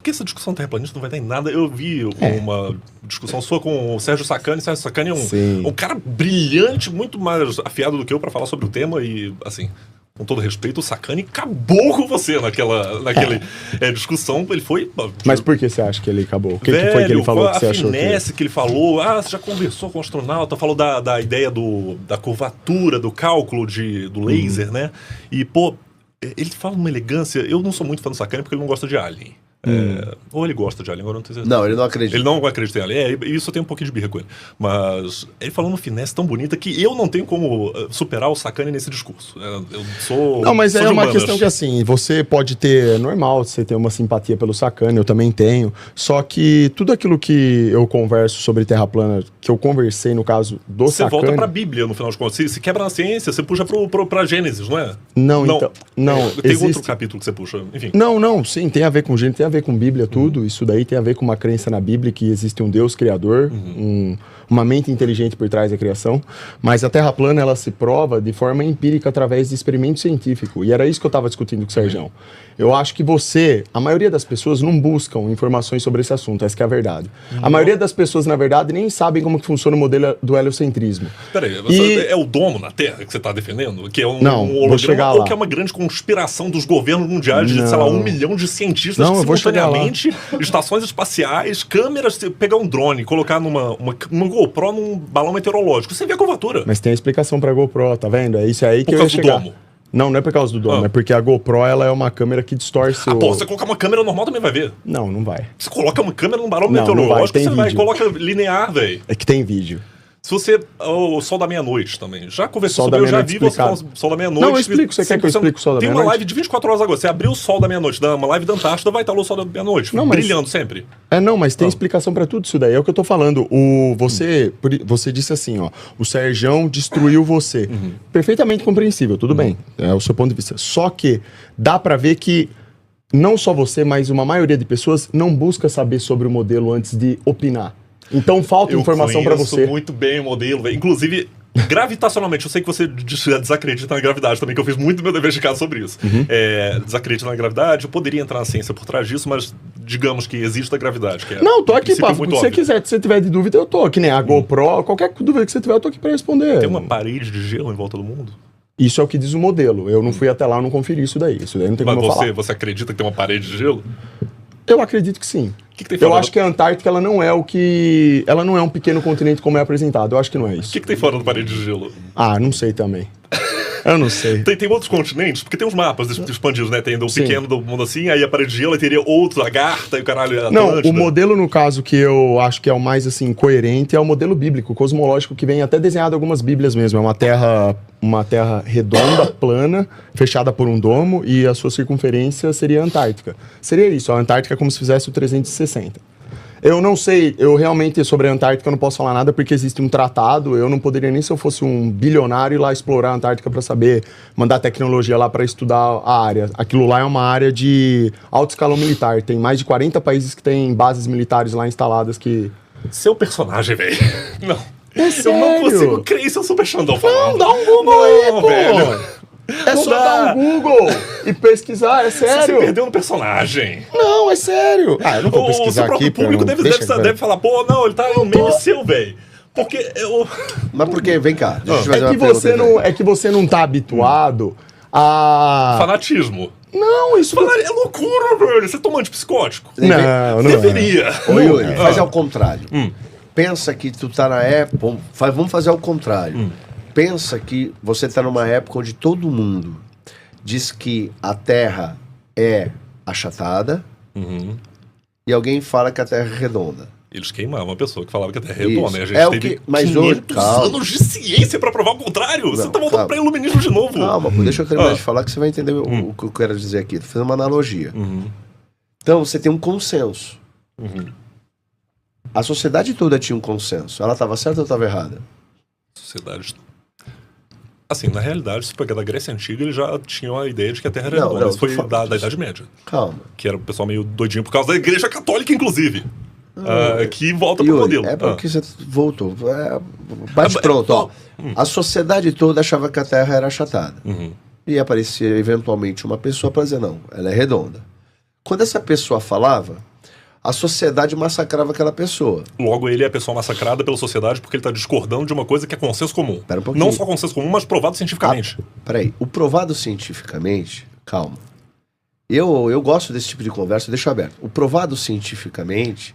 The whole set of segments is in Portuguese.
porque essa discussão terraplanista não vai dar em nada. Eu vi uma discussão sua com o Sérgio Sacani. Sérgio Sacani é um cara brilhante, muito mais afiado do que eu pra falar sobre o tema. E, assim, com todo respeito, o Sacani acabou com você naquela discussão. Ele foi... Mas por que você acha que ele acabou? O que foi que ele falou que você achou? A finesse que ele falou. Você já conversou com o astronauta, falou da ideia da curvatura, do cálculo do laser, né? E, pô, ele fala numa elegância. Eu não sou muito fã do Sacani porque ele não gosta de Alien. Ou ele gosta de Alien, agora não tenho certeza. Não, ele não acredita. Ele não acredita em Alien. Isso eu tenho um pouquinho de birra com ele. Mas ele falou uma finesse tão bonita que eu não tenho como superar o Sacani nesse discurso. Eu sou... Não, mas sou é de uma humanas. questão que, assim, você pode ter... É normal você ter uma simpatia pelo Sacani, eu também tenho. Só que tudo aquilo que eu converso sobre Terra plana, que eu conversei no caso do Você Sacani... volta pra Bíblia, no final de contas. Se quebra na ciência, você puxa pra Gênesis, não é? Não, então... Não, tem existe... outro capítulo que você puxa, enfim. Não, sim, tem a ver com Gênesis, tem a ver com Bíblia, tudo. Isso daí tem a ver com uma crença na Bíblia que existe um Deus criador, uma mente inteligente por trás da criação. Mas a Terra plana, ela se prova de forma empírica através de experimento científico. E era isso que eu estava discutindo com o Sérgio. Eu acho que a maioria das pessoas não buscam informações sobre esse assunto, essa que é a verdade. A maioria das pessoas, na verdade, nem sabem como que funciona o modelo do heliocentrismo. Peraí, é o domo na Terra que você está defendendo? Que é um vou chegar ou lá. que é uma grande conspiração dos governos mundiais de, sei lá, 1 milhão de cientistas Não, que eu vou chegar lá. simultaneamente, estações espaciais, câmeras, pegar um drone, colocar numa GoPro num balão meteorológico. Você vê a curvatura. Mas tem a explicação pra GoPro, tá vendo? É isso aí que eu ia Por causa do chegar. domo. Não é por causa do domo, é porque a GoPro ela é uma câmera que distorce Pô, você colocar uma câmera normal também vai ver. Não vai. Você coloca uma câmera num balão Não vai, meteorológico, tem você vai, vídeo. coloca linear, velho. É que tem vídeo. Se você... O Sol da Meia-Noite também. Já conversou Sol sobre... da Eu já Meia-Noite vi você falar explicado. Sol da Meia-Noite. Não, eu explico. Você quer que eu explique o Sol da Tem uma Meia-Noite? live de 24 horas agora. Você abriu o Sol da Meia-Noite, uma live da Antártida, vai estar lá o Sol da Meia-Noite. Não, mas- Brilhando sempre. Mas tem explicação pra tudo isso daí. É o que eu tô falando. Você disse assim, ó. O Serjão destruiu você. Perfeitamente compreensível, tudo bem. É o seu ponto de vista. Só que dá pra ver que não só você, mas uma maioria de pessoas não busca saber sobre o modelo antes de opinar. Então falta informação pra você. Eu conheço muito bem o modelo, velho. Inclusive, gravitacionalmente, eu sei que você desacredita na gravidade também, que eu fiz muito meu dever de casa sobre isso. Desacredita na gravidade, eu poderia entrar na ciência por trás disso, mas digamos que existe a gravidade. Que é Não, tô aqui, princípio pá. muito Se você óbvio. quiser, se você tiver de dúvida, eu tô. Que nem a GoPro, qualquer dúvida que você tiver, eu tô aqui pra responder. Tem uma parede de gelo em volta do mundo? Isso é o que diz o modelo. Eu não fui até lá, eu não conferi isso daí. Isso daí não tem Mas como eu falar. você acredita que tem uma parede de gelo? Eu acredito que sim. O que tem Eu fora acho que a Antártica, ela não é ela não é um pequeno continente como é apresentado. Eu acho que não é O isso. que tem fora da parede de gelo? Não sei também. Eu não sei. Tem outros continentes? Porque tem uns mapas expandidos, né? Tem o Sim. pequeno do mundo assim, aí a parede de gelo aí teria outro, lagarta e o caralho. Não, Atlântida. o modelo, no caso, que eu acho que é o mais, assim, coerente é o modelo bíblico, cosmológico, que vem até desenhado em algumas bíblias mesmo. É uma terra redonda, plana, fechada por um domo, e a sua circunferência seria a Antártica. Seria isso, a Antártica é como se fizesse o 360. Eu não sei, eu realmente sobre a Antártica eu não posso falar nada porque existe um tratado, eu não poderia nem se eu fosse um bilionário ir lá explorar a Antártica para saber, mandar tecnologia lá para estudar a área. Aquilo lá é uma área de alto escalão militar, tem mais de 40 países que têm bases militares lá instaladas que... Seu personagem, velho. Não. É Eu não sério? consigo crer isso, é o Super Xandão falando. Não, dá um Google aí, pô! velho. É Não só dá. dar um Google e pesquisar, é Você sério? perdeu no personagem. Não, é sério. Eu não vou O pesquisar seu próprio aqui, pô, público não- deve, deve falar, pô, não, ele tá no meme seu, velho. Porque eu... Mas por quê? Vem cá. Deixa eu te fazer É uma que, pergunta. é que você não tá habituado a... Fanatismo. Não, isso... É loucura, velho. Você toma antipsicótico? Não, não Deveria. Ô, Yuri, Ah. faz ao contrário. Pensa que tu tá na época... Vamos fazer ao contrário. Pensa que você tá numa época onde todo mundo diz que a Terra é achatada e alguém fala que a Terra é redonda. Eles queimavam uma pessoa que falava que a Terra é redonda, né? A gente É o teve que- mas hoje- 500 calma. anos de ciência pra provar o contrário. Você Não, tá voltando calma. pra iluminismo de novo. Calma, pô, deixa eu terminar Ah. de falar que você vai entender o que eu quero dizer aqui. Tô fazendo uma analogia. Então, você tem um consenso. A sociedade toda tinha um consenso. Ela estava certa ou estava errada? Sociedade... Assim, na realidade, se pegar da Grécia Antiga, eles já tinham a ideia de que a Terra era Não, redonda. não, Isso foi tô falando- da Idade Média. Calma. Que era o pessoal meio doidinho por causa da Igreja Católica, inclusive. Que volta pro Yuri, modelo. é porque você voltou. Bate pronto, ó. A sociedade toda achava que a Terra era achatada. E aparecia eventualmente uma pessoa para dizer, não, ela é redonda. Quando essa pessoa falava, a sociedade massacrava aquela pessoa. Logo, ele é a pessoa massacrada pela sociedade porque ele está discordando de uma coisa que é consenso comum. Pera um pouquinho. Não só consenso comum, mas provado cientificamente. Peraí, o provado cientificamente... Calma. Eu gosto desse tipo de conversa, deixa aberto. O provado cientificamente,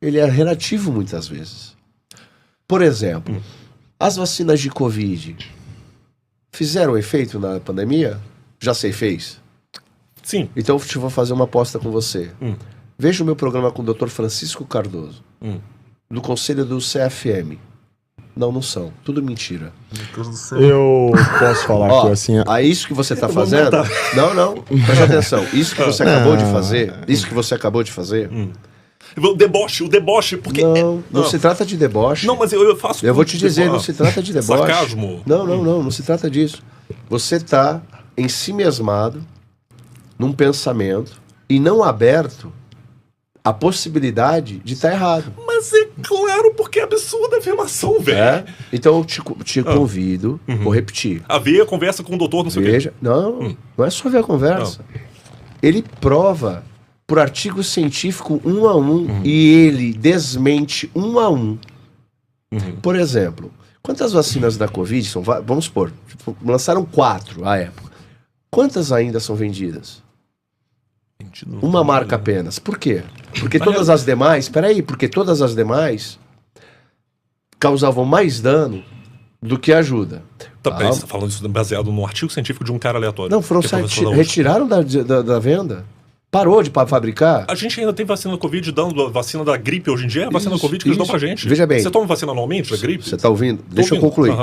ele é relativo muitas vezes. Por exemplo, as vacinas de Covid fizeram efeito na pandemia? Já sei, fez. Sim. Então eu vou fazer uma aposta com você. Veja o meu programa com o Dr. Francisco Cardoso, do Conselho do CFM. Não são. Tudo mentira. Eu posso falar que assim... Isso que você está fazendo... Não. Preste atenção. Isso que você acabou de fazer... O deboche, porque... Não se trata de deboche. Não, mas eu faço... Eu vou te dizer, não se trata de deboche. Sarcasmo. Não se trata disso. Você está ensimesmado num pensamento e não aberto a possibilidade de estar errado. Mas é claro, porque é absurda a afirmação, velho. Então eu te convido, vou repetir. A ver a conversa com o doutor, não sei o quê. Veja, não é só ver a conversa. Ele prova por artigo científico 1 a 1 e ele desmente 1 a 1. Por exemplo, quantas vacinas da Covid são? Vamos supor, lançaram 4 à época. Quantas ainda são vendidas? Uma marca apenas. Por quê? Porque todas as demais... porque todas as demais causavam mais dano do que ajuda. Tá, você está falando isso baseado num artigo científico de um cara aleatório. Não, foram retiraram da venda. Parou de fabricar. A gente ainda tem vacina da Covid dando vacina da gripe hoje em dia. É a vacina da Covid que eles dão pra gente. Veja bem. Você toma vacina anualmente da gripe? Você tá ouvindo? Deixa eu concluir.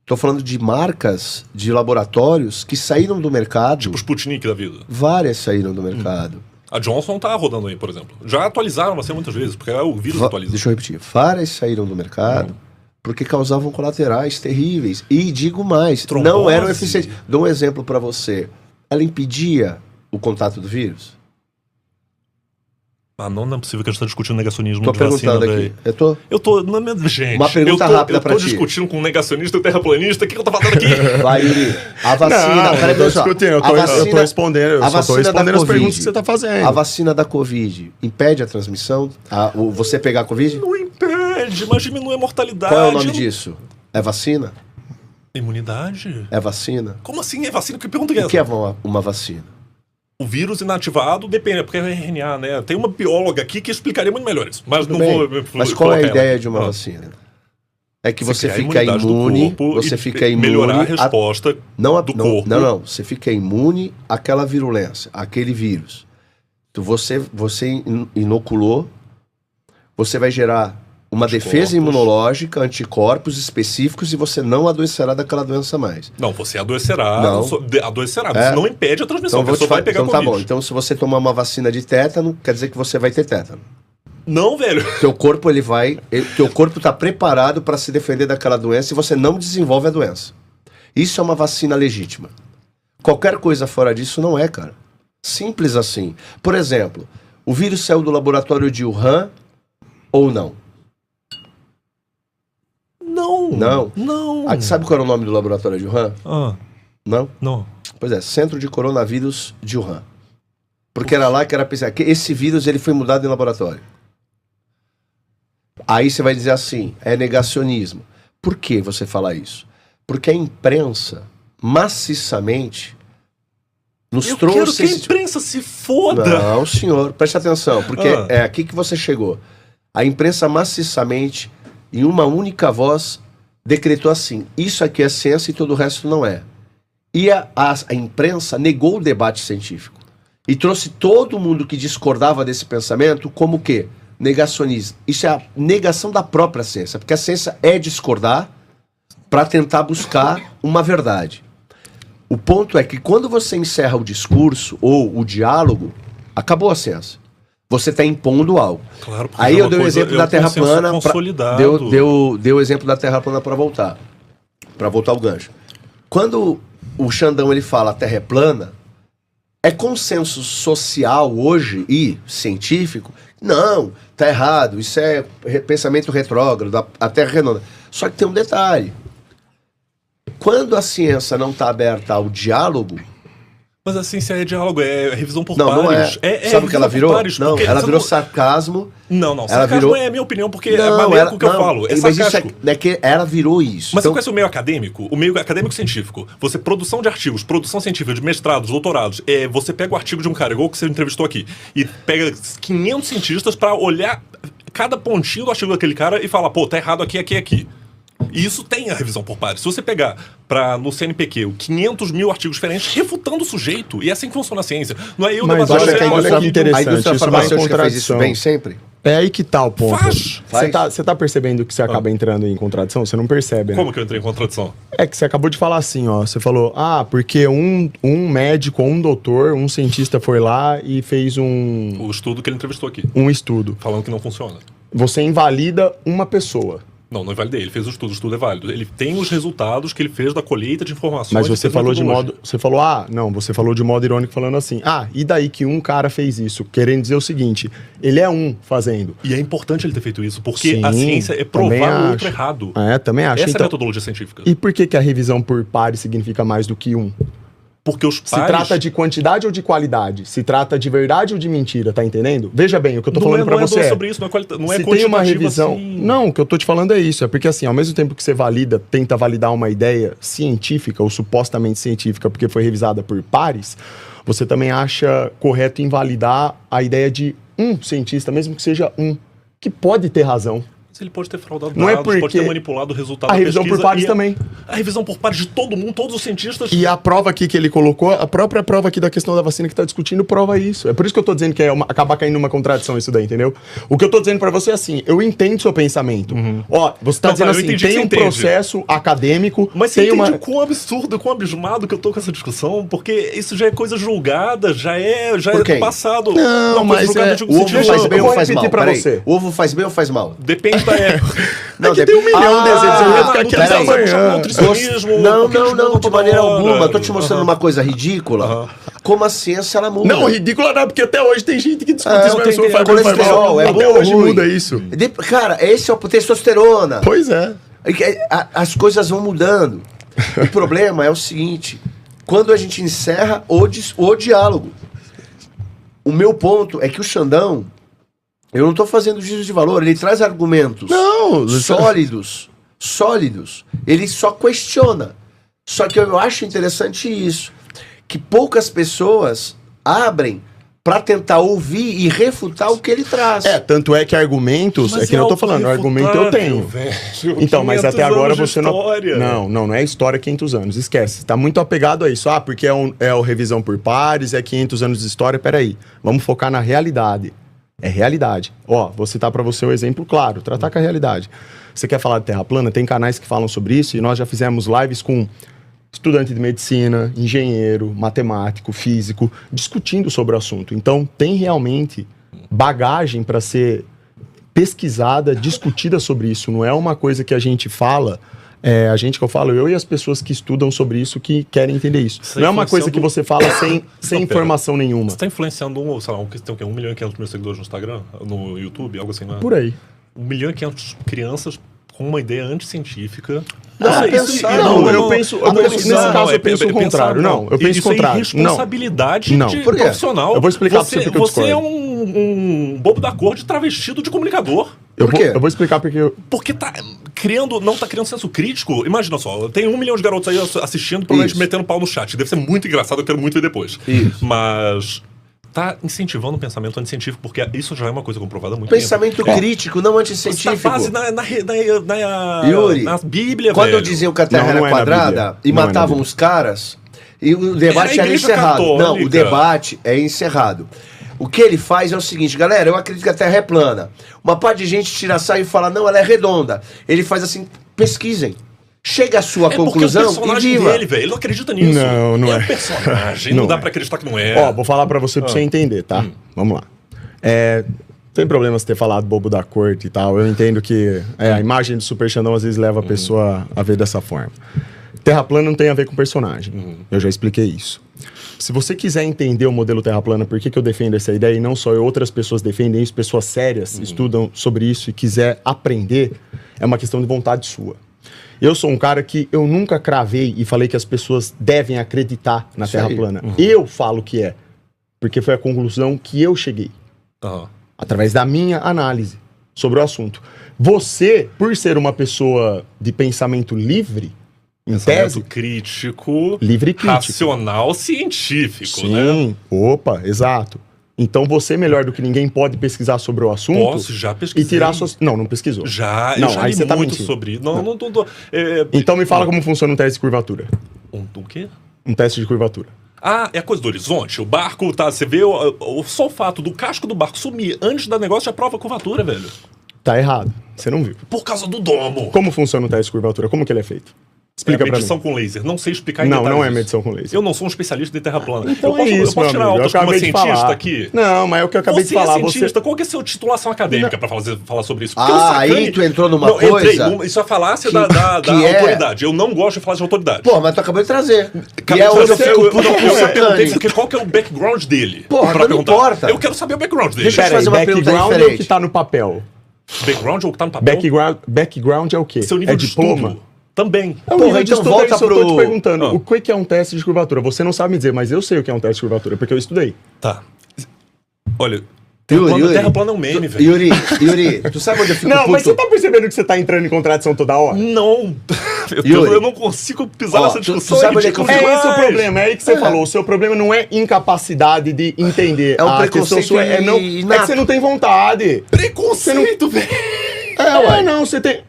Tô falando de marcas de laboratórios que saíram do mercado. Tipo Sputnik da vida. Várias saíram do mercado. A Johnson tá rodando aí, por exemplo. Já atualizaram a vacina muitas vezes, porque o vírus atualiza. Deixa eu repetir. Várias saíram do mercado porque causavam colaterais terríveis. E digo mais, não eram eficientes. Dou um exemplo para você. Ela impedia o contato do vírus? Não é possível que a gente tá discutindo negacionismo de vacina. Tô perguntando aqui. Eu tô... Gente, uma pergunta rápida pra ti. Eu tô discutindo com um negacionista e terraplanista. O que eu tô falando aqui? Vai, Yuri. A vacina... eu tô discutindo. Eu tô respondendo. Eu só tô respondendo as perguntas que você tá fazendo. A vacina da Covid impede a transmissão? Você pegar a Covid? Não impede, mas diminui a mortalidade. Qual é o nome disso? É vacina? Imunidade? É vacina? Como assim é vacina? Que pergunta é essa? O que é uma vacina? O vírus inativado depende, porque é RNA, né? Tem uma bióloga aqui que explicaria muito melhor isso. Mas não vou. Mas qual é a ideia de uma vacina? É que você fica imune. Você fica imune. Melhorar a resposta do corpo. Não. Você fica imune àquela virulência, àquele vírus. Então você inoculou, você vai gerar uma defesa imunológica, anticorpos específicos e você não adoecerá daquela doença mais. Não, você adoecerá. Adoecerá. Você não impede a transmissão. Então, vai pegar Covid. Tá bom. Então, se você tomar uma vacina de tétano, quer dizer que você vai ter tétano. Não, velho. Teu corpo, teu corpo tá preparado para se defender daquela doença e você não desenvolve a doença. Isso é uma vacina legítima. Qualquer coisa fora disso não é, cara. Simples assim. Por exemplo, o vírus saiu do laboratório de Wuhan ou não? Não. Sabe qual era o nome do laboratório de Wuhan? Não? Pois é, Centro de Coronavírus de Wuhan. Porque era lá que era pensar que esse vírus ele foi mudado em laboratório. Aí você vai dizer assim, é negacionismo. Por que você fala isso? Porque a imprensa, maciçamente, nos trouxe... Eu quero que a imprensa se foda! Não, senhor, preste atenção, porque é aqui que você chegou. A imprensa maciçamente... em uma única voz, decretou assim, isso aqui é ciência e todo o resto não é. E a imprensa negou o debate científico. E trouxe todo mundo que discordava desse pensamento como o quê? Negacionismo. Isso é a negação da própria ciência, porque a ciência é discordar para tentar buscar uma verdade. O ponto é que quando você encerra o discurso ou o diálogo, acabou a ciência. Você está impondo algo. Claro, aí eu dei o exemplo da Terra plana. Deu o exemplo da Terra plana para voltar ao gancho. Quando o Xandão ele fala a Terra é plana, é consenso social hoje e científico. Não, tá errado. Isso é pensamento retrógrado. A Terra é redonda. Só que tem um detalhe. Quando a ciência não está aberta ao diálogo, Mas a ciência é diálogo, é revisão por Não, pares. não é. Sabe o que ela virou? Não, ela virou sarcasmo. Não, ela sarcasmo é a minha opinião, porque é a maneira com que eu falo. É sarcástico. Isso é que ela virou isso. Mas você conhece o meio acadêmico? O meio acadêmico-científico. Você, produção de artigos, produção científica de mestrados, doutorados. Você pega o artigo de um cara, igual que você entrevistou aqui, e pega 500 cientistas pra olhar cada pontinho do artigo daquele cara e falar, pô, tá errado aqui, aqui, aqui. E isso tem a revisão por pares. Se você pegar no CNPq 500 mil artigos diferentes, refutando o sujeito, e é assim que funciona a ciência. Não é eu mas olha que é interessante. A indústria farmacêutica faz isso bem sempre? É aí que tá o ponto. Faz. Você tá percebendo que você acaba entrando em contradição? Você não percebe, né? Como que eu entrei em contradição? É que você acabou de falar assim, ó. Você falou, porque um médico, um doutor, um cientista foi lá e fez o estudo que ele entrevistou aqui. Um estudo. Falando que não funciona. Você invalida uma pessoa. Não invalidei. Ele fez o estudo é válido. Ele tem os resultados que ele fez da colheita de informações. Mas você falou de modo... Você falou de modo irônico falando assim, e daí que um cara fez isso? Querendo dizer o seguinte, ele é um fazendo. E é importante ele ter feito isso, porque a ciência é provar o outro errado. Também acho. Essa é a metodologia científica. E por que a revisão por pares significa mais do que um? Porque os pares... Se trata de quantidade ou de qualidade? Se trata de verdade ou de mentira, tá entendendo? Veja bem, o que eu tô falando pra você não é sobre isso, não é quantitativo. Se tem uma revisão... Assim... Não, o que eu tô te falando é isso. É porque assim, ao mesmo tempo que você tenta validar uma ideia científica ou supostamente científica porque foi revisada por pares, você também acha correto invalidar a ideia de um cientista, mesmo que seja um, que pode ter razão. Ele pode ter fraudado dados, pode ter manipulado o resultado da pesquisa. A revisão por pares também. A revisão por pares de todo mundo, todos os cientistas. E a prova aqui que ele colocou, a própria prova aqui da questão da vacina que está discutindo, prova isso. É por isso que eu tô dizendo que acaba caindo numa contradição isso daí, entendeu? O que eu tô dizendo para você é assim, eu entendo seu pensamento. Você tá dizendo assim, tem um processo acadêmico... Mas você entende o quão absurdo, quão abismado que eu tô com essa discussão? Porque isso já é coisa julgada, já é passado. Não, mas o ovo faz bem ou faz mal? O ovo faz bem ou faz mal? Depende. Não, tem 1 milhão de desejos. Eu ia ficar aqui até amanhã. Não, de maneira alguma. Eu tô te mostrando uma coisa ridícula. Como a ciência, ela muda. Não, ridícula não, porque até hoje tem gente que discute isso. Mas tem colesterol, até hoje muda isso. Cara, esse é o testosterona. Pois é. As coisas vão mudando. O problema é o seguinte. Quando a gente encerra o diálogo. O meu ponto é que o Xandão... Eu não estou fazendo juízo de valor, ele traz argumentos sólidos. Ele só questiona. Só que eu acho interessante isso, que poucas pessoas abrem para tentar ouvir e refutar o que ele traz. Tanto é que argumentos, é que eu tô falando, argumento eu tenho. Então, mas até agora você não... Não é história 500 anos, esquece. Tá muito apegado a isso. Porque é o revisão por pares, é 500 anos de história, peraí. Vamos focar na realidade. É realidade. Vou citar para você um exemplo claro, tratar com a realidade. Você quer falar de terra plana? Tem canais que falam sobre isso e nós já fizemos lives com estudante de medicina, engenheiro, matemático, físico, discutindo sobre o assunto. Então, tem realmente bagagem para ser pesquisada, discutida sobre isso. Não é uma coisa que a gente fala... eu e as pessoas que estudam sobre isso que querem entender isso. Não é uma coisa que você fala sem informação nenhuma. Você está influenciando, sei lá, tem 1 milhão e 500 mil seguidores no Instagram, no YouTube, algo assim, né? Por aí. 1 milhão e 500 crianças com uma ideia antisscientífica. Nesse caso eu penso o contrário. Eu penso o contrário. Isso é irresponsabilidade de profissional. Eu vou explicar pra você Você é um bobo da corte travestido de comunicador. Por quê? Eu vou explicar porque... Porque não tá criando senso crítico. Imagina só, tem 1 milhão de garotos aí assistindo, provavelmente metendo pau no chat. Deve ser muito engraçado, eu quero muito ver depois. Mas... tá incentivando o pensamento anticientífico, porque isso já é uma coisa comprovada há muito pensamento tempo. crítico, não anticientífico. Está base Yuri, na Bíblia, quando eu dizia que a Terra era quadrada e matavam os caras, e o debate era encerrado. Católica. Não, o debate é encerrado. O que ele faz é o seguinte, galera, eu acredito que a Terra é plana. Uma parte de gente tira saio e fala, não, ela é redonda. Ele faz assim, pesquisem. Chega à sua conclusão e viva. Ele não acredita nisso. Não é. Um personagem, não dá pra acreditar que não é. Vou falar pra você entender, tá? Vamos lá. Tem problema você ter falado bobo da corte e tal. Eu entendo que a imagem do Super Xandão às vezes leva a pessoa a ver dessa forma. Terra plana não tem a ver com personagem. Eu já expliquei isso. Se você quiser entender o modelo Terra plana, por que eu defendo essa ideia, e não só eu, outras pessoas defendem isso, pessoas sérias estudam sobre isso e quiser aprender, é uma questão de vontade sua. Eu sou um cara que eu nunca cravei e falei que as pessoas devem acreditar na Terra plana. Eu falo que é, porque foi a conclusão que eu cheguei. Através da minha análise sobre o assunto. Você, por ser uma pessoa de pensamento livre, em tese, crítico, livre e crítico, racional, científico, né? Sim, opa, exato. Então você, melhor do que ninguém, pode pesquisar sobre o assunto. Posso, já pesquisei. E tirar suas... Não pesquisou. Já, não, eu já aí li você tá muito mentindo. sobre... Não. Então me fala como funciona um teste de curvatura. Um quê? Um teste de curvatura. Ah, é a coisa do horizonte. O barco, tá... Você vê só o fato do casco do barco sumir antes do negócio já prova a curvatura, velho. Tá errado. Você não viu. Por causa do domo. Como funciona o teste de curvatura? Como que ele é feito? Explica pra mim. Medição com laser. Não sei explicar em Não, detalhes não é isso. medição com laser. Eu não sou um especialista de terra plana. Então eu posso tirar altas como cientista aqui? Não, mas é o que eu acabei de falar. Você é cientista, qual que é a sua titulação acadêmica pra falar sobre isso? Porque aí tu entrou numa coisa... Isso é falácia da autoridade. Eu não gosto de falar de autoridade. Pô, mas tu acabou de trazer. E é onde eu perguntei porque qual que é o background dele. Porra, não importa. Eu quero saber o background dele. Deixa eu fazer uma pergunta diferente. Background é o que tá no papel. Background é o que tá no papel? Background é o quê? Seu nível é de diploma? estudo. Também. Porra, então volta pro... Eu tô te perguntando, o que é um teste de curvatura? Você não sabe me dizer, mas eu sei o que é um teste de curvatura, porque eu estudei. Tá. Olha, Yuri, terra plana é um meme, velho. Yuri, tu sabe onde eu fico Não, puto? mas você tá percebendo que você tá entrando em contradição toda hora? Não. Eu não consigo pisar nessa discussão. Tu sabe onde é que eu fico? É esse o problema, é aí que você falou. O seu problema não é incapacidade de entender. É um preconceito sua, é que você não tem vontade. Preconceito, velho. Não, você tem...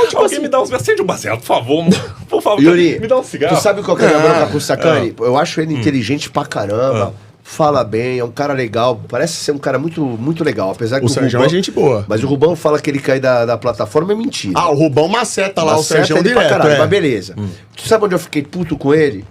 tipo Alguém me dá uns... Acende um baseado, por favor. Por favor, Yuri, me dá um cigarro. Tu sabe qual que é a bronca com o Sacani? Eu acho ele inteligente pra caramba. Fala bem, é um cara legal. Parece ser um cara muito, muito legal. Apesar que o Sérgio é gente boa. Mas o Rubão fala que ele cai da plataforma, é mentira. O Rubão maceta lá, o Sérgio ele pra caralho, mas beleza. Tu sabe onde eu fiquei puto com ele?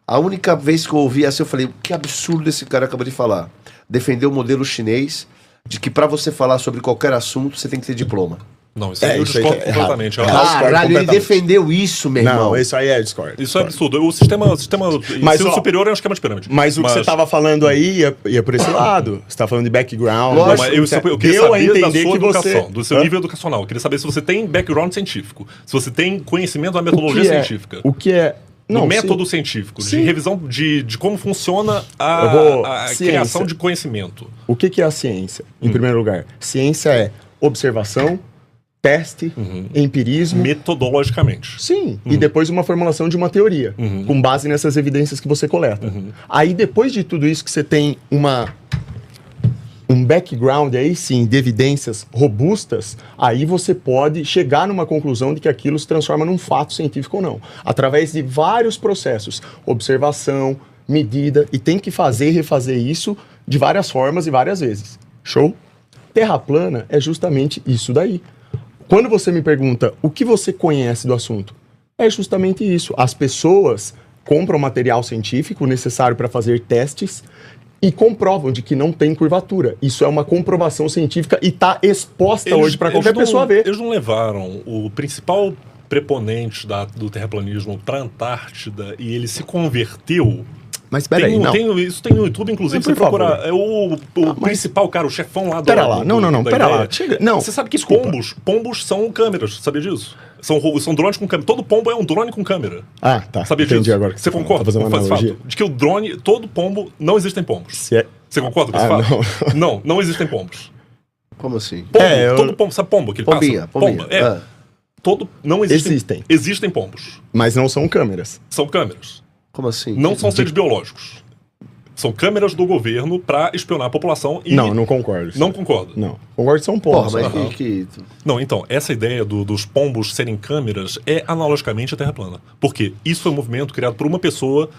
A única vez que eu ouvi assim, eu falei, que absurdo esse cara acabou de falar. Defender o modelo chinês de que pra você falar sobre qualquer assunto, você tem que ter diploma. Não, isso aí eu discordo completamente. Caralho, ele defendeu isso, meu irmão. Não, isso aí é discordo. Isso é absurdo. O sistema ensino superior é um esquema de pirâmide. Mas o que você tava falando aí ia por esse lado. Você tá falando de background. Não, mas eu queria saber da sua educação, do seu Hã? nível educacional. Eu queria saber se você tem background científico, se você tem conhecimento da metodologia científica. O que é... Não, método científico, de revisão de como funciona a criação de conhecimento. O que é a ciência, em primeiro lugar? Ciência é observação, teste, empirismo. Metodologicamente. Sim, e depois uma formulação de uma teoria, com base nessas evidências que você coleta. Aí depois de tudo isso que você tem um background aí sim, de evidências robustas, aí você pode chegar numa conclusão de que aquilo se transforma num fato científico ou não. Através de vários processos, observação, medida, e tem que fazer e refazer isso de várias formas e várias vezes. Show? Terra plana é justamente isso daí. Quando você me pergunta o que você conhece do assunto, é justamente isso. As pessoas compram material científico necessário para fazer testes e comprovam de que não tem curvatura. Isso é uma comprovação científica e está exposta hoje para qualquer pessoa ver. Eles não levaram o principal preponente do terraplanismo para a Antártida e ele se converteu. Mas peraí, não. Isso tem no YouTube, inclusive, você procura. É o principal cara, o chefão lá do... Pera lá, não, pera lá. Chega. Não, você sabe que pombos são câmeras, sabia disso? São drones com câmera. Todo pombo é um drone com câmera. Ah, tá. Sabia Entendi disso? agora. Você concorda com esse fato? De que o drone, todo pombo, não existem pombos. Você concorda com esse fato? Não existem pombos. Como assim? Pombo, todo pombo, sabe pombo? Que ele Pombinha. Pomba, não existem. Existem pombos. Mas não são câmeras. São câmeras. Como assim? Não são seres biológicos. São câmeras do governo para espionar a população e... Não concordo. Não concordo. Não. Concordo que são pombos. Porra, mas Não, então, essa ideia dos pombos serem câmeras é analogicamente a Terra plana. Porque isso foi um movimento criado por uma pessoa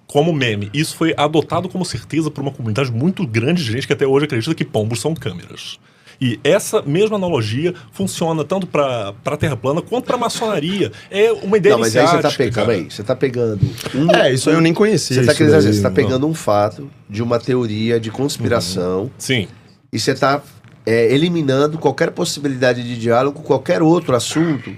como meme. Isso foi adotado como certeza por uma comunidade muito grande de gente que até hoje acredita que pombos são câmeras. E essa mesma analogia funciona tanto para a Terra plana quanto para a maçonaria. É uma ideia iniciática. Mas aí você tá pegando... isso aí eu nem conhecia. Você tá pegando um fato de uma teoria de conspiração. Sim. E você tá eliminando qualquer possibilidade de diálogo com qualquer outro assunto.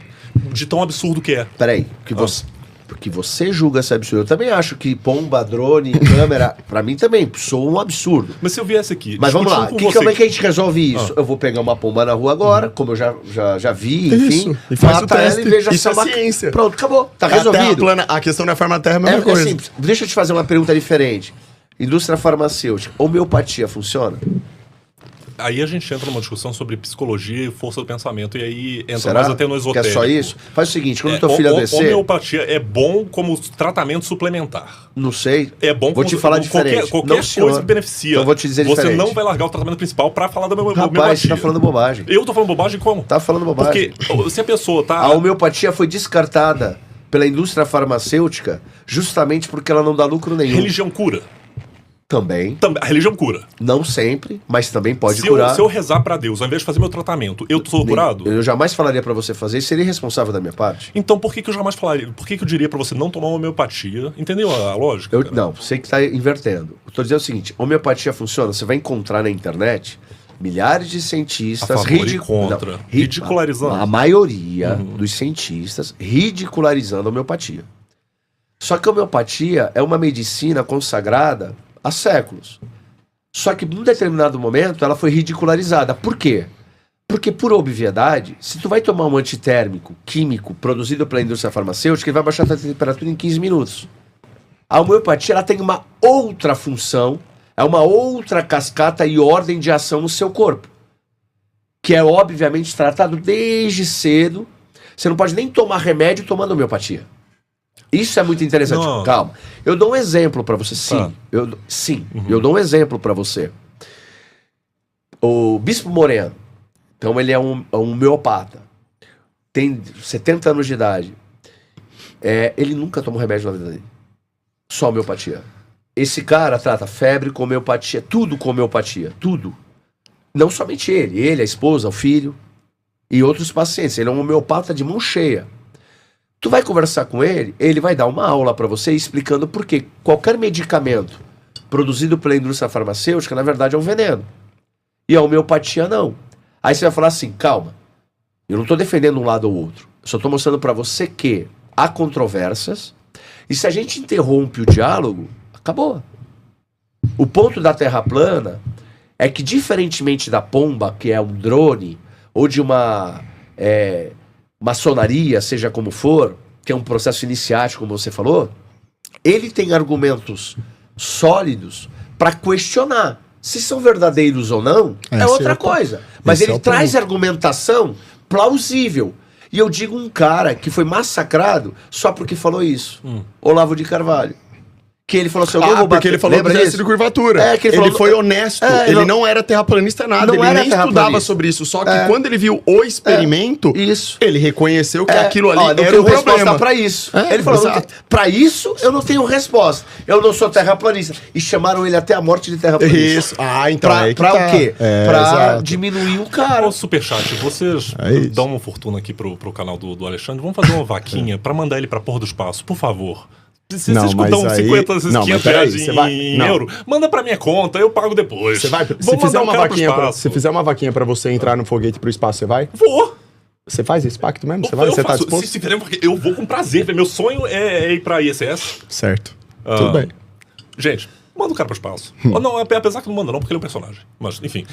De tão absurdo que é. Peraí, que você... Porque você julga ser absurdo. Eu também acho que pomba, drone, câmera, pra mim também sou um absurdo. Mas se eu viesse aqui... Mas vamos lá, como é que a gente resolve isso? Eu vou pegar uma pomba na rua agora, como eu já vi, enfim. Isso. E faz o teste. Ela e veja isso se é ciência. Pronto, acabou. Tá A resolvido. Terra plana, a questão da forma da Terra é a mesma coisa. Simples. Deixa eu te fazer uma pergunta diferente. Indústria farmacêutica, homeopatia funciona? Aí a gente entra numa discussão sobre psicologia e força do pensamento, e aí entra Será? mais até no esotérico. Que é só isso? Faz o seguinte, quando teu filho adoecer... Homeopatia é bom como tratamento suplementar. Não sei. É bom Vou te falar diferente. Qualquer coisa que beneficia. Então vou te dizer Você diferente. não vai largar o tratamento principal pra falar da homeopatia. Rapaz, você tá falando bobagem. Eu tô falando bobagem como? Tá falando bobagem. Porque se a pessoa tá... A homeopatia foi descartada pela indústria farmacêutica justamente porque ela não dá lucro nenhum. Religião cura. Também. A religião cura. Não sempre, mas também pode se curar. Se eu rezar pra Deus, ao invés de fazer meu tratamento, eu sou curado? Eu jamais falaria pra você fazer isso, seria irresponsável da minha parte. Então por que eu jamais falaria? Por que eu diria pra você não tomar homeopatia? Entendeu a lógica? Não, você que tá invertendo. Eu tô dizendo o seguinte, homeopatia funciona, você vai encontrar na internet milhares de cientistas... A favor e contra. Ridicularizando. A maioria dos cientistas ridicularizando a homeopatia. Só que a homeopatia é uma medicina consagrada há séculos. Só que num determinado momento ela foi ridicularizada. Por quê? Porque, por obviedade, se tu vai tomar um antitérmico químico produzido pela indústria farmacêutica, ele vai baixar a tua temperatura em 15 minutos. A homeopatia ela tem uma outra função, é uma outra cascata e ordem de ação no seu corpo, que é obviamente tratado desde cedo. Você não pode nem tomar remédio tomando homeopatia. Isso é muito interessante. Não. Calma. Eu dou um exemplo pra você. Sim. Eu dou um exemplo pra você. O Bispo Moreno. Então ele é um homeopata. Tem 70 anos de idade. Ele nunca tomou remédio na vida dele. Só homeopatia. Esse cara trata febre com homeopatia. Tudo com homeopatia. Tudo. Não somente ele, a esposa, o filho e outros pacientes. Ele é um homeopata de mão cheia. Tu vai conversar com ele, ele vai dar uma aula pra você explicando por que qualquer medicamento produzido pela indústria farmacêutica, na verdade, é um veneno. E a homeopatia não. Aí você vai falar assim, calma, eu não tô defendendo um lado ou outro. Eu só tô mostrando pra você que há controvérsias e se a gente interrompe o diálogo, acabou. O ponto da Terra plana é que, diferentemente da pomba, que é um drone, ou de uma maçonaria, seja como for, que é um processo iniciático, como você falou, ele tem argumentos sólidos para questionar. Se são verdadeiros ou não, é outra coisa. Mas ele traz argumentação plausível. E eu digo um cara que foi massacrado só porque falou isso. Olavo de Carvalho. Que ele falou assim, eu não vou bater. Porque ele falou do exército de curvatura. Que ele foi honesto. Ele não era terraplanista nada. Ele nem estudava sobre isso. Só que quando ele viu o experimento, ele reconheceu que aquilo ali era um problema. Pra isso. Ele falou, pra isso eu não tenho resposta. Eu não sou terraplanista. E chamaram ele até a morte de terraplanista. Isso. Então pra o quê? Pra diminuir o cara. Ô, Superchat, vocês dão uma fortuna aqui pro canal do Alexandre. Vamos fazer uma vaquinha pra mandar ele pra Porra do Espaço, por favor. Se vocês dão 50, 500 reais em euro, manda pra minha conta, eu pago depois. Você vai? Se fizer uma vaquinha pra você entrar no foguete pro espaço, você vai? Vou. Você faz esse pacto mesmo? Você vai? Você tá disposto? Se fizer, eu vou com prazer. Meu sonho é ir pra ISS. Certo. Tudo bem. Gente, manda o cara pro espaço. Não, apesar que não manda não, porque ele é um personagem. Mas, enfim.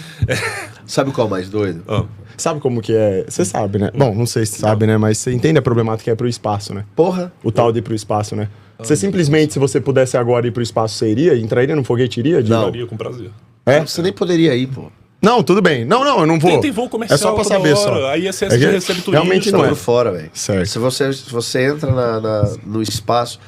Sabe qual é o mais doido? Sabe como que é? Você sabe, né? Bom, não sei se sabe, né? Mas você entende a problemática que é pro espaço, né? Porra. O tal de ir pro espaço, né? Você simplesmente, se você pudesse agora ir pro espaço, você iria? Entraria no foguete? Iria? Não. Iria com prazer. Você nem poderia ir, pô. Não, tudo bem. Não, eu não vou. Tem voo comercial. É só pra saber só. A ISS recebe turismo. Realmente não é. Por fora, velho. Certo. Se você entra no espaço,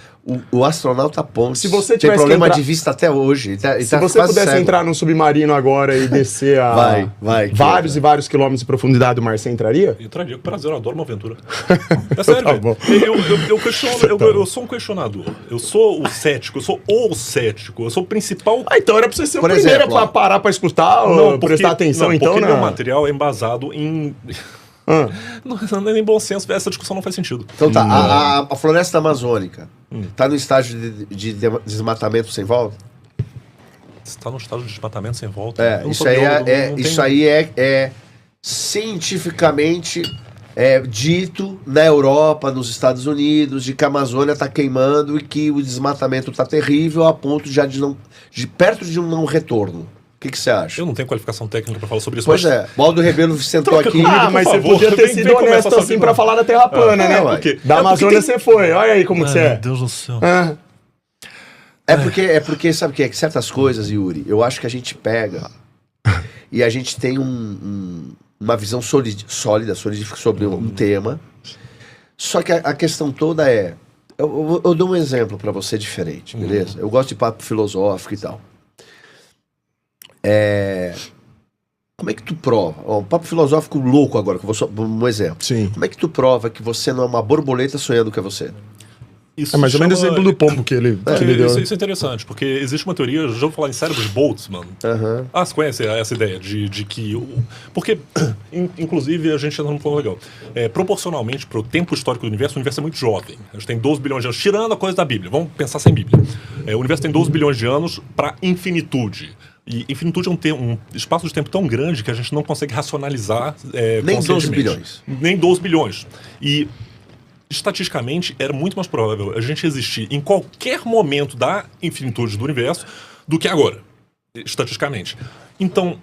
o astronauta Pontes se você tem problema de vista até hoje. Se você pudesse entrar num submarino agora e descer a vários e vários quilômetros de profundidade do mar, você entraria? Entraria com prazer, eu adoro uma aventura. É sério, tá bom. Eu sou um questionador. Eu sou o cético, eu sou o cético, eu sou o principal... então era pra você ser o primeiro pra parar pra escutar ou prestar atenção, então, porque meu material é embasado em... Não é nem bom senso, essa discussão não faz sentido. Então tá, a floresta amazônica tá no estágio de desmatamento sem volta? Está no estágio de desmatamento sem volta? Isso aí é cientificamente dito na Europa, nos Estados Unidos, de que a Amazônia está queimando e que o desmatamento está terrível a ponto de perto de um não retorno. O que você acha? Eu não tenho qualificação técnica para falar sobre isso. Pois é, o Aldo Rebelo sentou aqui. Mas você podia ter sido honesto assim para falar da Terra plana, né? Da Amazônia você foi. Olha aí como que você é. Meu Deus do céu. É porque sabe o que é? Que certas coisas, Yuri, eu acho que a gente pega e a gente tem uma visão sólida sobre um tema. Só que a questão toda é... Eu dou um exemplo para você diferente, beleza? Eu gosto de papo filosófico e tal. Como é que tu prova? Um papo filosófico louco agora, que eu vou só um exemplo. Sim. Como é que tu prova que você não é uma borboleta sonhando que é você? Isso mais ou menos o exemplo do pombo que ele deu. Isso é interessante, porque existe uma teoria, já vou falar em cérebro de Boltzmann. Você conhece essa ideia de que... Porque, inclusive, a gente entra num plano legal. Proporcionalmente para o tempo histórico do universo, o universo é muito jovem. A gente tem 12 bilhões de anos, tirando a coisa da Bíblia. Vamos pensar sem Bíblia. O universo tem 12 bilhões de anos para infinitude. E infinitude é um espaço de tempo tão grande que a gente não consegue racionalizar nem 12 bilhões. Nem 12 bilhões. E... estatisticamente, era muito mais provável a gente existir em qualquer momento da infinitude do universo do que agora. Estatisticamente. Então...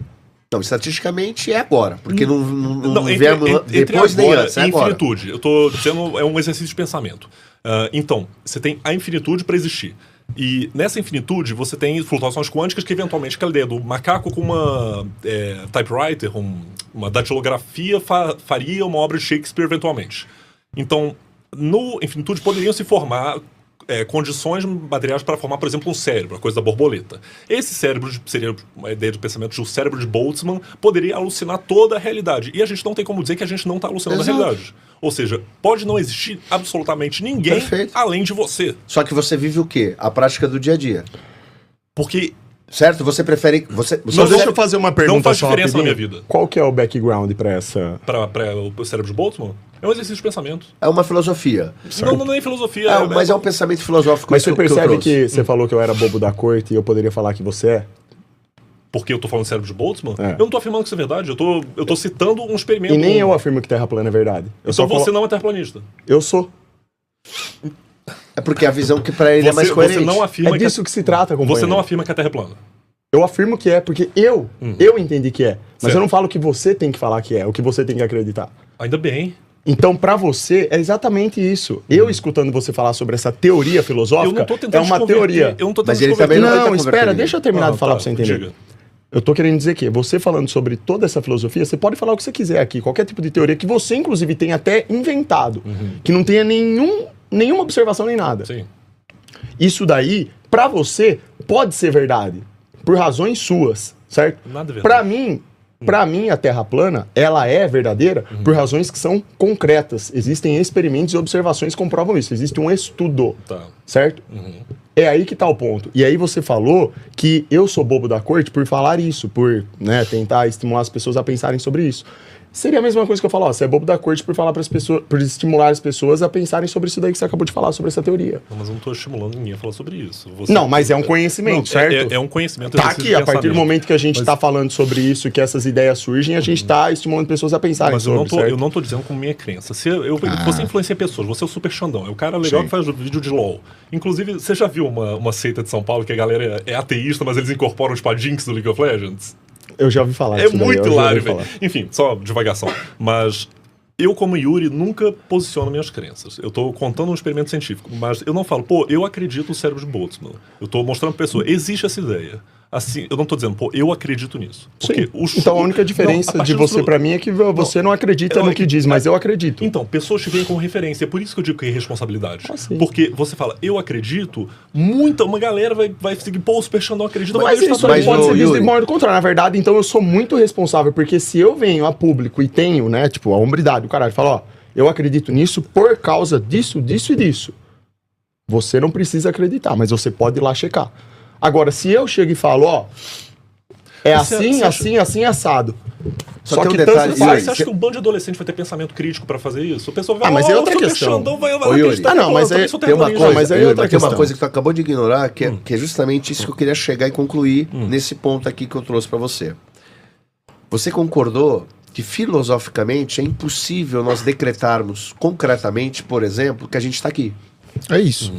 Não, estatisticamente é agora. Porque não viemos depois nem antes. É infinitude. Eu estou dizendo, é um exercício de pensamento. Então, você tem a infinitude para existir. E nessa infinitude você tem flutuações quânticas que eventualmente aquela ideia do macaco com uma typewriter, uma datilografia faria uma obra de Shakespeare eventualmente. Então, no infinitude poderiam se formar condições materiais para formar, por exemplo, um cérebro, a coisa da borboleta. Esse cérebro seria uma ideia de pensamento de um cérebro de Boltzmann, poderia alucinar toda a realidade. E a gente não tem como dizer que a gente não está alucinando a realidade. Ou seja, pode não existir absolutamente ninguém além de você. Só que você vive o quê? A prática do dia a dia. Porque... certo? Você prefere... Não, deixa eu fazer uma pergunta. Não faz diferença na minha vida. Qual que é o background para essa... Para o cérebro de Boltzmann? É um exercício de pensamento. É uma filosofia. Não é filosofia. Mas é um pensamento filosófico. Mas você percebe que você falou que eu era bobo da corte e eu poderia falar que você é? Porque eu tô falando cérebro de Boltzmann? Eu não tô afirmando que isso é verdade. Eu tô citando um experimento. E nem eu afirmo que Terra plana é verdade. Então você não é terraplanista. Eu sou. É porque a visão que pra ele é mais coerente. Você não afirma disso que se trata, companheiro. Você não afirma que a Terra é plana. Eu afirmo que é, porque eu entendi que é. Mas certo. Eu não falo que você tem que falar que é, o que você tem que acreditar. Ainda bem. Então, pra você, é exatamente isso. Eu escutando você falar sobre essa teoria filosófica, é uma teoria. Eu não tô tentando mas ele também não, espera, deixa eu terminar de falar pra você entender. Diga. Eu tô querendo dizer que você falando sobre toda essa filosofia, você pode falar o que você quiser aqui, qualquer tipo de teoria que você, inclusive, tenha até inventado, que não tenha nenhuma observação nem nada. Sim. Isso daí, pra você, pode ser verdade, por razões suas, certo? Nada verdade. Pra mim, a Terra plana, ela é verdadeira por razões que são concretas. Existem experimentos e observações que comprovam isso. Existe um estudo, certo? É aí que tá o ponto. E aí você falou que eu sou bobo da corte por falar isso, por tentar estimular as pessoas a pensarem sobre isso. Seria a mesma coisa que eu falar, você é bobo da corte por falar para as pessoas, por estimular as pessoas a pensarem sobre isso daí que você acabou de falar, sobre essa teoria. Não, mas eu não estou estimulando ninguém a falar sobre isso. Não, mas é um conhecimento, certo? É um conhecimento. Tá aqui, a partir do momento que a gente está falando sobre isso e que essas ideias surgem, a gente está estimulando pessoas a pensarem sobre isso. Mas eu não estou dizendo como minha crença. Você influencia pessoas, você é o super Xandão, é o cara legal que faz vídeo de LOL. Inclusive, você já viu uma seita de São Paulo que a galera é ateísta, mas eles incorporam tipo a Jinx do League of Legends? Eu já ouvi falar disso. É muito hilário, velho. Enfim, só divagação. Mas eu, como Yuri, nunca posiciono minhas crenças. Eu tô contando um experimento científico, mas eu não falo, eu acredito no cérebro de Boltzmann. Eu tô mostrando pra pessoa, existe essa ideia. Assim, eu não tô dizendo, eu acredito nisso. Porque então a única diferença de você pra mim é que você não acredita no que diz, mas eu acredito. Então, pessoas te veem como referência. É por isso que eu digo que é irresponsabilidade. Porque você fala, eu acredito, uma galera vai seguir, o Super Xandão acredita, mas isso pode ser visto de modo contrário. Na verdade, então eu sou muito responsável, porque se eu venho a público e tenho, a hombridade, o caralho, fala, eu acredito nisso por causa disso, disso e disso. Você não precisa acreditar, mas você pode ir lá checar. Agora, se eu chego e falo, assim, assado. Só que detalhe, você acha que um bando de adolescente vai ter pensamento crítico pra fazer isso? O pessoal vai mas é outra questão. Vai acreditar, tem uma coisa que tu acabou de ignorar, que é justamente isso que eu queria chegar e concluir nesse ponto aqui que eu trouxe pra você. Você concordou que filosoficamente é impossível nós decretarmos concretamente, por exemplo, que a gente está aqui. É isso.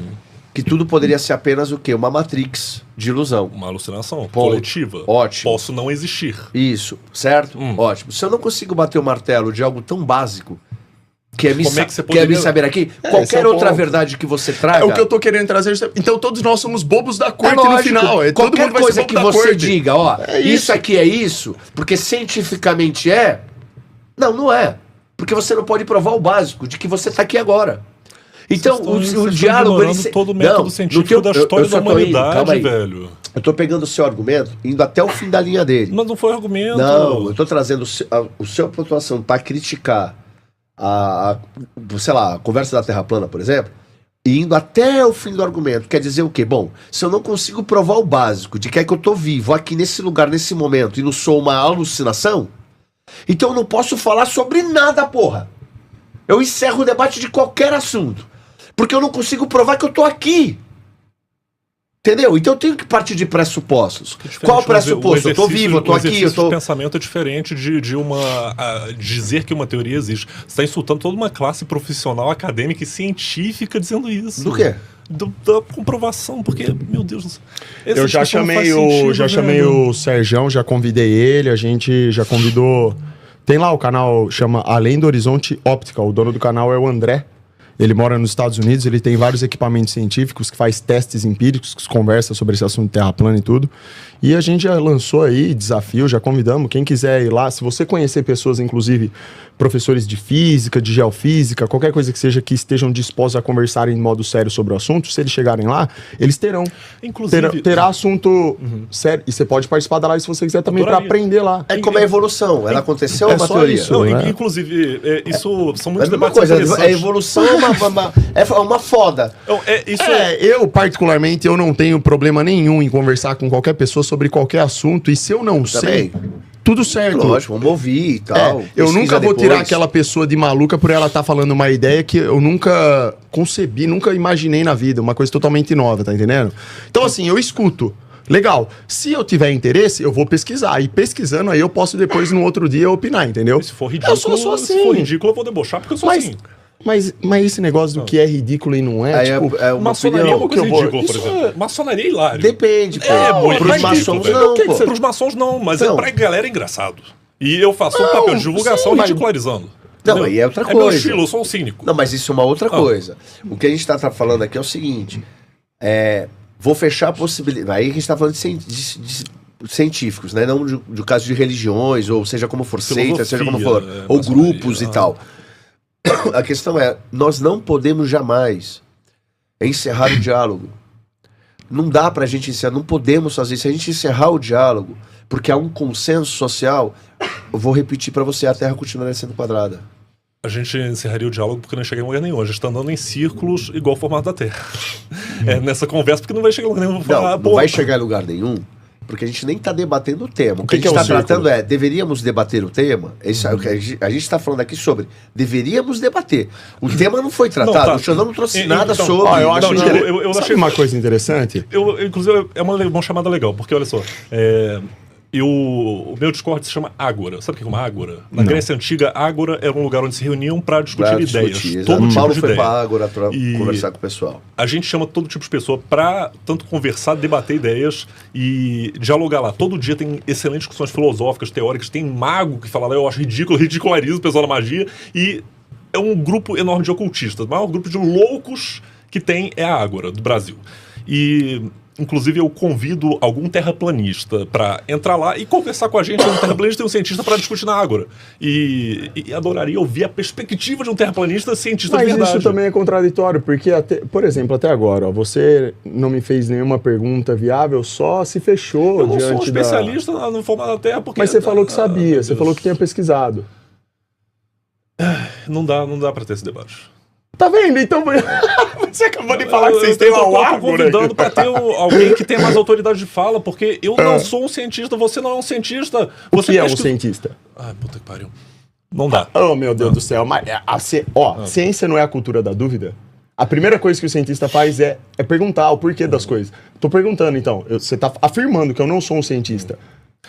Que tudo poderia ser apenas o quê? Uma matrix de ilusão. Uma alucinação coletiva. Ótimo. Posso não existir. Isso, certo? Ótimo. Se eu não consigo bater o martelo de algo tão básico, que é me saber aqui, qualquer outra verdade que você traga... É o que eu tô querendo trazer. Então todos nós somos bobos da corte no final. Qualquer coisa que você diga, ó, isso aqui é isso, porque cientificamente é... Não é. Porque você não pode provar o básico de que você tá aqui agora. Então, o diálogo... todo o método científico da história da humanidade, velho. Eu tô pegando o seu argumento, indo até o fim da linha dele. Mas não foi argumento. Não, eu tô trazendo o seu pontuação para criticar sei lá, a conversa da Terra plana, por exemplo, e indo até o fim do argumento. Quer dizer o quê? Bom, se eu não consigo provar o básico de que é que eu tô vivo aqui nesse lugar, nesse momento, e não sou uma alucinação, então eu não posso falar sobre nada, porra. Eu encerro o debate de qualquer assunto. Porque eu não consigo provar que eu tô aqui. Entendeu? Então eu tenho que partir de pressupostos. Qual o pressuposto? Eu tô vivo, eu tô aqui, eu tô... O pensamento é diferente de dizer que uma teoria existe. Você está insultando toda uma classe profissional, acadêmica e científica dizendo isso. Do quê? Da comprovação, porque, meu Deus do céu. Eu já chamei o Serjão, já convidei ele, a gente já convidou... Tem lá o canal, chama Além do Horizonte Optical, o dono do canal é o André. Ele mora nos Estados Unidos, ele tem vários equipamentos científicos que faz testes empíricos, que conversa sobre esse assunto de terra plana e tudo. E a gente já lançou aí desafio, já convidamos, quem quiser ir lá, se você conhecer pessoas, inclusive professores de física, de geofísica, qualquer coisa que seja que estejam dispostos a conversar em modo sério sobre o assunto, se eles chegarem lá, eles terão. Inclusive, terá assunto sério. E você pode participar da live se você quiser também para aprender lá. É como a evolução, ela aconteceu ou é uma teoria? Isso, não, né? Inclusive, isso são muitos debates interessantes. A evolução é uma foda. Eu particularmente, eu não tenho problema nenhum em conversar com qualquer pessoa sobre qualquer assunto, e se eu não sei... Tudo certo. Lógico, vamos ouvir e tal. Eu nunca vou tirar aquela pessoa de maluca por ela estar falando uma ideia que eu nunca concebi, nunca imaginei na vida. Uma coisa totalmente nova, tá entendendo? Então, assim, eu escuto. Legal. Se eu tiver interesse, eu vou pesquisar. E pesquisando, aí eu posso depois, no outro dia, opinar, entendeu? Se for ridículo, eu sou assim. Se for ridículo, eu vou debochar, porque eu sou assim. Mas esse negócio do que é ridículo e não é, tipo... maçonaria é uma coisa ridícula, por exemplo. Maçonaria é hilário. Depende, pô. Pros maçons não, pô. Pros maçons não, mas pra galera é engraçado. E eu faço um papel de divulgação ridicularizando. Não, aí é outra coisa. É meu estilo, eu sou um cínico. Não, mas isso é uma outra coisa. O que a gente tá falando aqui é o seguinte. Vou fechar a possibilidade... Aí a gente tá falando de científicos, né? Não de caso de religiões, ou seja como for seita, seja como for... ou grupos e tal. A questão é, nós não podemos jamais encerrar o diálogo. Não dá pra gente encerrar, não podemos fazer isso. Se a gente encerrar o diálogo, porque há um consenso social, eu vou repetir pra você, a Terra continuaria sendo quadrada. A gente encerraria o diálogo porque não chega em lugar nenhum. A gente tá andando em círculos igual ao formato da Terra. Nessa conversa, porque não vai chegar em lugar nenhum. Não vai chegar em lugar nenhum, porque a gente nem está debatendo o tema. O que a gente está tratando deveríamos debater o tema? Isso, a gente está falando aqui sobre deveríamos debater. O tema não foi tratado, o Xandão não trouxe nada sobre. Eu achei uma coisa interessante. Inclusive, é uma chamada legal, porque olha só, o meu Discord se chama Ágora. Sabe o que é uma Ágora? Na Grécia Antiga, Ágora era um lugar onde se reuniam para discutir ideias. Todo tipo Paulo de foi ideia. para Ágora para conversar com o pessoal. A gente chama todo tipo de pessoa para tanto conversar, debater ideias e dialogar lá. Todo dia tem excelentes discussões filosóficas, teóricas. Tem mago que fala lá, eu acho ridículo, ridiculariza o pessoal da magia. E é um grupo enorme de ocultistas. O maior grupo de loucos que tem é a Ágora, do Brasil. E... inclusive, eu convido algum terraplanista para entrar lá e conversar com a gente. Um terraplanista e um cientista para discutir na Ágora. E adoraria ouvir a perspectiva de um terraplanista cientista de verdade. Mas isso também é contraditório, porque, por exemplo, até agora, você não me fez nenhuma pergunta viável, só se fechou eu não diante sou um especialista no formato da Terra. Porque... Mas você falou que sabia, você falou que tinha pesquisado. Não dá para ter esse debate. Tá vendo? Então, você acabou de falar que vocês têm lá o Ágora. Eu tô convidando pra ter alguém que tenha mais autoridade de fala, porque eu não sou um cientista, você não é um cientista. O que é um cientista? Ai, puta que pariu. Não dá. Oh, meu Deus do céu. Mas, ciência não é a cultura da dúvida? A primeira coisa que o cientista faz é perguntar o porquê das coisas. Tô perguntando, então. Você tá afirmando que eu não sou um cientista.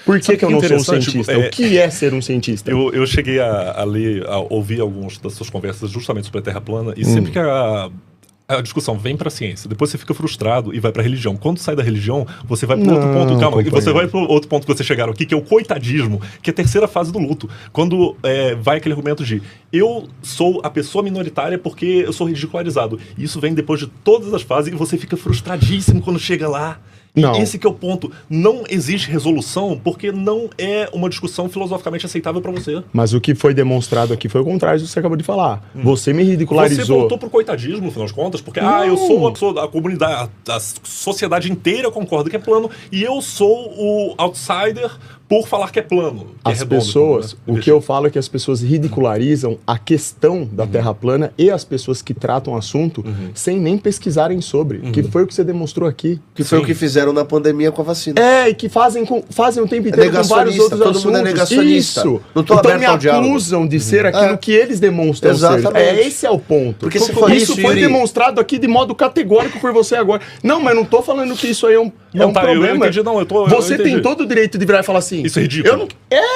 Por que eu não sou um cientista? O que é ser um cientista? Eu cheguei a ler, a ouvir algumas das suas conversas justamente sobre a Terra plana, e sempre que a discussão vem pra ciência, depois você fica frustrado e vai pra religião. Quando sai da religião, você vai pro outro ponto, calma, e você vai pro outro ponto que vocês chegaram aqui, que é o coitadismo, que é a terceira fase do luto. Quando vai aquele argumento de eu sou a pessoa minoritária porque eu sou ridicularizado. Isso vem depois de todas as fases e você fica frustradíssimo quando chega lá. Não. E esse que é o ponto. Não existe resolução porque não é uma discussão filosoficamente aceitável pra você. Mas o que foi demonstrado aqui foi o contrário do que você acabou de falar. Você me ridicularizou. Você voltou pro coitadismo, no final de contas, porque eu sou uma pessoa, a comunidade, a sociedade inteira concorda que é plano, e eu sou o outsider por falar que é plano. Que as pessoas, o que eu falo é que as pessoas ridicularizam a questão da Terra plana e as pessoas que tratam o assunto sem nem pesquisarem sobre. Que foi o que você demonstrou aqui. Que foi o que fizeram na pandemia com a vacina. E que fazem o tempo inteiro com vários outros todo assuntos. mundo é negacionista. Isso. Não tô então aberto me ao diálogo. acusam de ser aquilo que eles demonstram Exatamente. ser. Esse é o ponto. Porque se for isso foi demonstrado aqui de modo categórico por você agora. Não, mas não tô falando que isso aí é um problema. Eu entendi, não, você tem todo o direito de virar e falar assim... Isso é ridículo.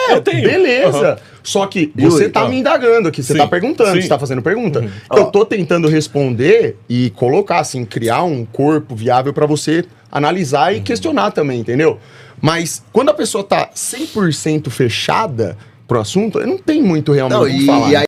Eu tenho. Beleza. Só que você tá me indagando aqui, você tá perguntando, você tá fazendo pergunta. Eu tô tentando responder e colocar, assim, criar um corpo viável pra você analisar e questionar também, entendeu? Mas quando a pessoa tá 100% fechada pro assunto, não tem muito realmente o que falar.